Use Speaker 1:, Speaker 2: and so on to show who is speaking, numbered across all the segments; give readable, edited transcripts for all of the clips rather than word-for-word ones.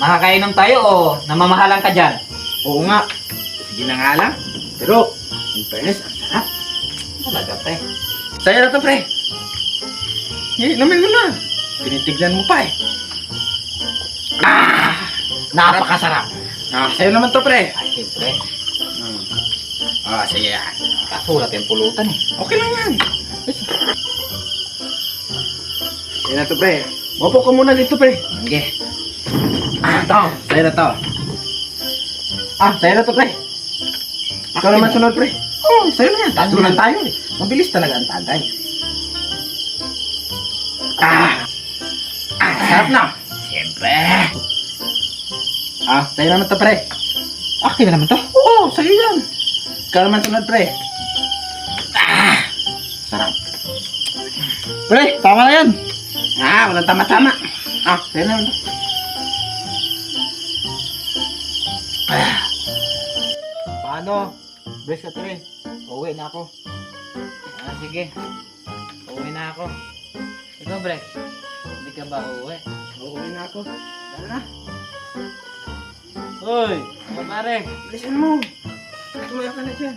Speaker 1: makakainom tayo o namamahalan ka dyan?
Speaker 2: Oo nga. Sige na nga lang. Pero, in fairness, ang sarap.
Speaker 1: Talaga, pre.
Speaker 2: Sa'yo na to, pre. Inumin mo na. Tinitignan mo pa eh.
Speaker 1: Napakasarap.
Speaker 2: Sa'yo naman to, pre.
Speaker 1: Ay, siyempre.
Speaker 2: Sige yan.
Speaker 1: Kasulat yung pulutan eh.
Speaker 2: Okay lang yan. Sa'yo na to, pre. Mapo ka muna dito, pre.
Speaker 1: Sige.
Speaker 2: Ito. Sa'yo na to. Sa'yo na to, pre. Ikaw naman sunod, pre. Sa'yo na yan. Tatlo lang tayo eh. Mabilis talaga ang tagay. Sarap na.
Speaker 1: Siyempre.
Speaker 2: Sa'yo naman to, pre.
Speaker 1: Okay na naman to.
Speaker 2: Oo, sa'yo yan. Ikaw naman sunod, pre. Sarap.
Speaker 3: Pre, tama na yan.
Speaker 2: Walang tama-tama. Sa'yo naman to.
Speaker 3: Paano? Brace ka, pre. Uwi na ako.
Speaker 1: Sige. Uuwi na ako. Ikaw, Brex. Hindi ka ba uuwi?
Speaker 2: Uuwi na ako. Tara na.
Speaker 1: Hoy! Mga pare!
Speaker 2: Bilisan mo. Tumaya ka na dyan.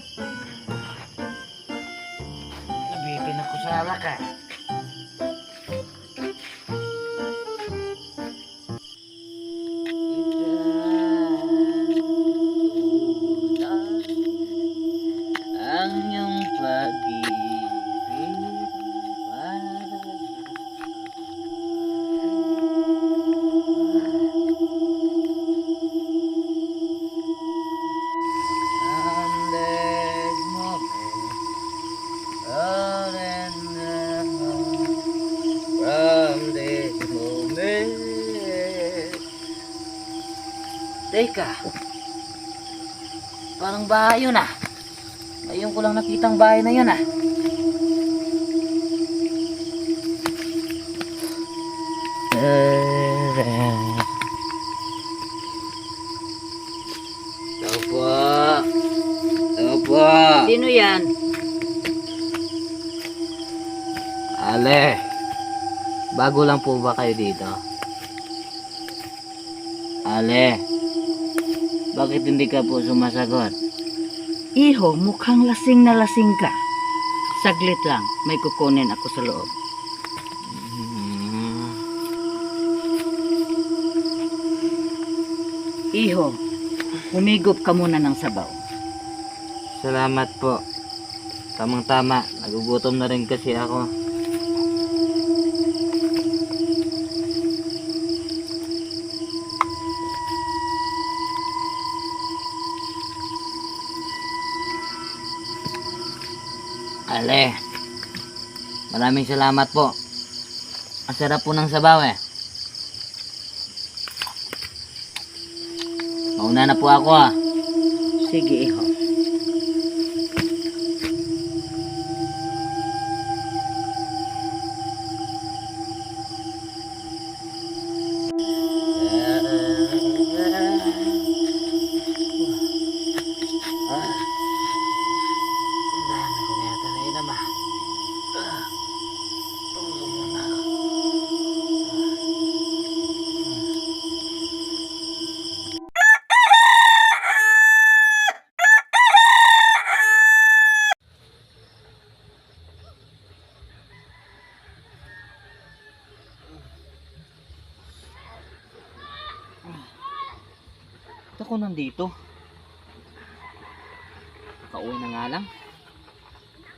Speaker 1: Nabibin ako sa alak ah. Ang iyong pag-ibig Teka, parang bahay yun ah. Ngayon ko lang nakitang bahay na yun ah. Tao po. Tao po.
Speaker 4: Sino yan?
Speaker 1: Ale, bago lang po ba kayo dito? Ale, bakit hindi ka po sumasagot?
Speaker 4: Iho, mukhang lasing na lasing ka. Saglit lang, may kukunin ako sa loob. Iho, humigop ka muna ng sabaw.
Speaker 1: Salamat po. Tamang-tama, nagugutom na rin kasi ako. Ale, maraming salamat po. Ang sarap po ng sabaw eh. Mauna na po ako ah.
Speaker 4: Sige, Iho.
Speaker 1: Ba't ako nandito? Kauwi na nga lang.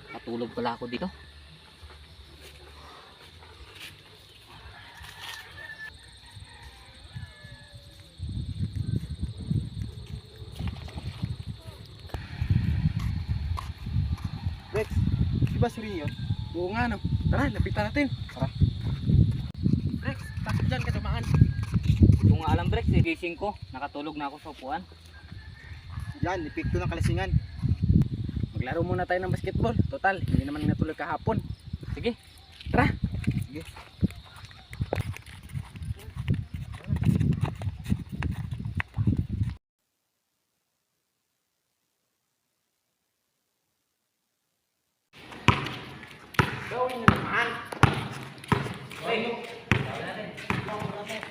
Speaker 1: Patulog pala ako dito.
Speaker 2: Rex, di ba si Rio? Oo nga no. Tara, lapitan natin. Tara. Rex, takot dyan ka dumaan.
Speaker 1: Ito nga alam, Brex, gising ko. Nakatulog na ako sa upuan.
Speaker 3: Yan, epekto ng kalasingan.
Speaker 2: Maglaro muna tayo ng basketball. Total, hindi naman natulog kahapon.
Speaker 1: Sige.
Speaker 2: Tara.
Speaker 3: Sige.
Speaker 2: Gawin na naman.
Speaker 1: Hoy, gawin natin.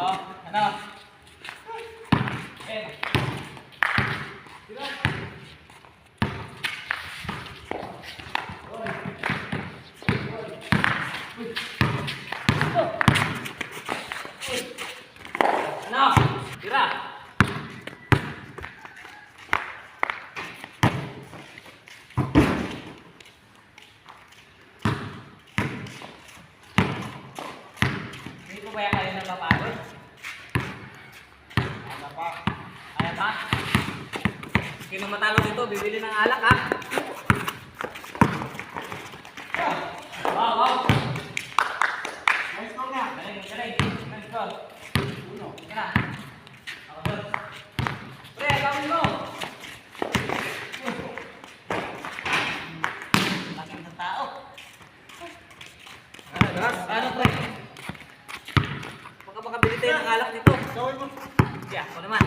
Speaker 1: Oh, ano? Eh. Ano? Tira. Hindi ko kaya kayo napapagod? Kaya ba? Sino matalo dito, bibili ng alak ha? Wow, wow! Nice go nga! Galing, galing! Nice go! Uno, kaya! Ako doon! Pre, gawin mo! Laking ng tao! Ano pre? Baka makabili tayo ng alak dito. Gawin mo! Kaya, ako naman.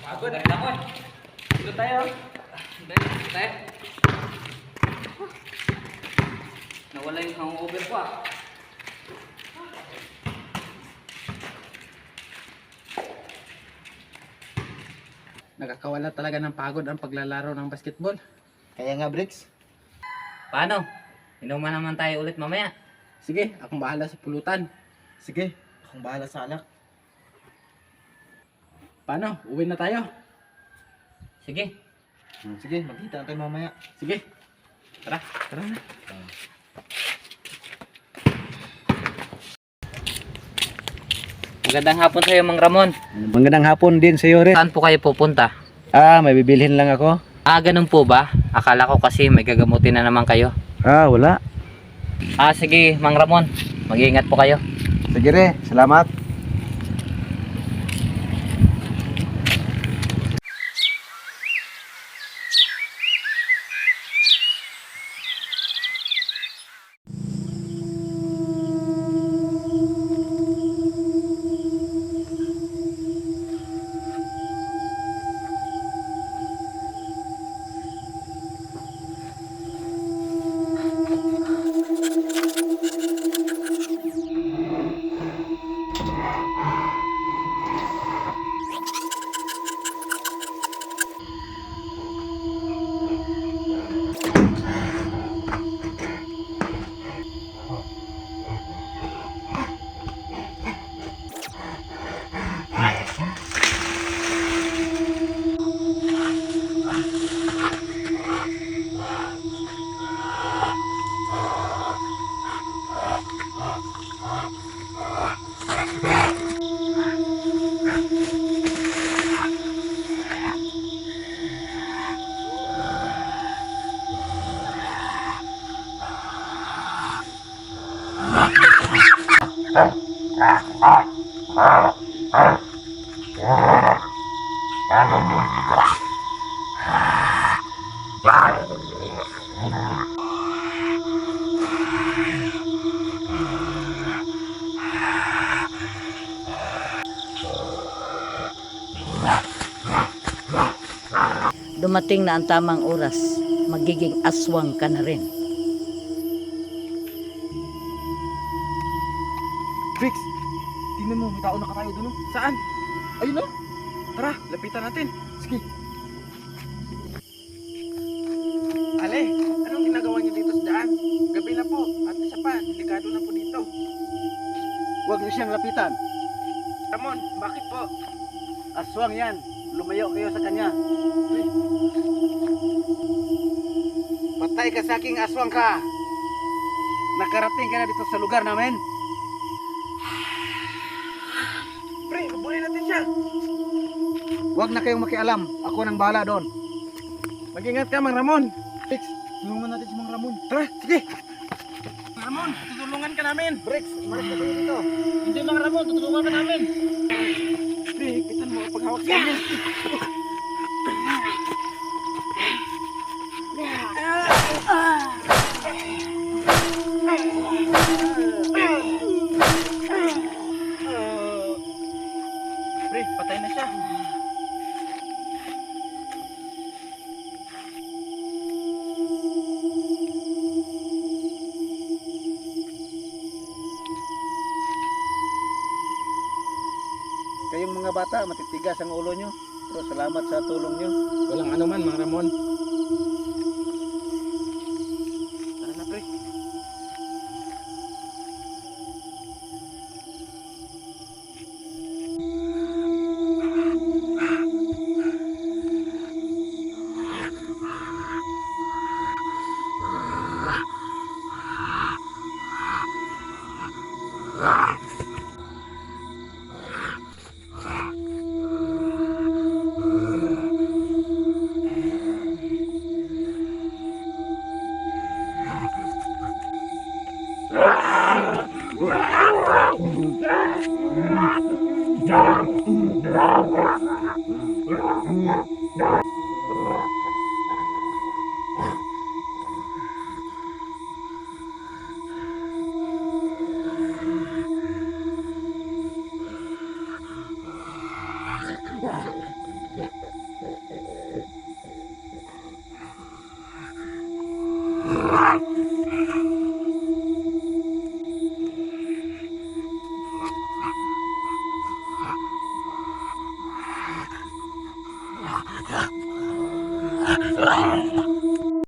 Speaker 1: Pagod, dahil ako eh. Dito tayo. Dito tayo. Nawala yung hangover ko ah.
Speaker 2: Nakakawala talaga ng pagod ang paglalaro ng basketball.
Speaker 3: Kaya nga, Bricks.
Speaker 1: Paano? Inuman naman tayo ulit mamaya.
Speaker 2: Sige, akong bahala sa pulutan.
Speaker 3: Sige, akong bahala sa alak.
Speaker 2: Paano? Uwi na tayo?
Speaker 1: Sige.
Speaker 3: Sige, magkita na tayo mamaya.
Speaker 2: Sige. Tara, tara na.
Speaker 1: Magandang hapon sa iyo, Mang Ramon.
Speaker 5: Magandang hapon din sa iyo, Red.
Speaker 1: Saan po kayo pupunta?
Speaker 5: May bibilhin lang ako.
Speaker 1: Ganun po ba? Akala ko kasi may gagamutin na naman kayo.
Speaker 5: Wala.
Speaker 1: Sige, Mang Ramon. Mag-iingat po kayo.
Speaker 5: Sige, Re. Salamat.
Speaker 4: Dumating na ang tamang oras. Magiging aswang ka na rin.
Speaker 2: Bricks, tingnan mo, may tao nakatayo doon. Saan? Ayun o. Tara, lapitan natin. Sige. Ale, anong ginagawa niyo dito sa daan? Gabi na po, at isa pa, delikado na po dito.
Speaker 5: Huwag niyo siyang lapitan.
Speaker 2: Ramon, bakit po?
Speaker 5: Aswang yan. Lumayo kayo sa kanya. Patay ka sa aking aswang ka. Nakarating ka na dito sa lugar namin.
Speaker 2: Pre, habulin natin siya.
Speaker 5: Huwag na kayong makialam. Ako nang bahala doon.
Speaker 2: Mag-ingat ka, Mang Ramon. Bricks, tulungan natin si Mang Ramon. Tara, sige.
Speaker 1: tutulungan ka namin.
Speaker 5: Breaks, umalis ka dito.
Speaker 1: Hindi mga Ramon, tutulungan ka namin.
Speaker 5: Pre, higpitan mo ang paghawak sa amin.
Speaker 1: Pre, patay na siya.
Speaker 5: Kayong mga bata, matitigas ang ulo nyo. Pero salamat sa tulong nyo.
Speaker 2: Walang anuman, Mang Ramon.
Speaker 5: Tara na, pre.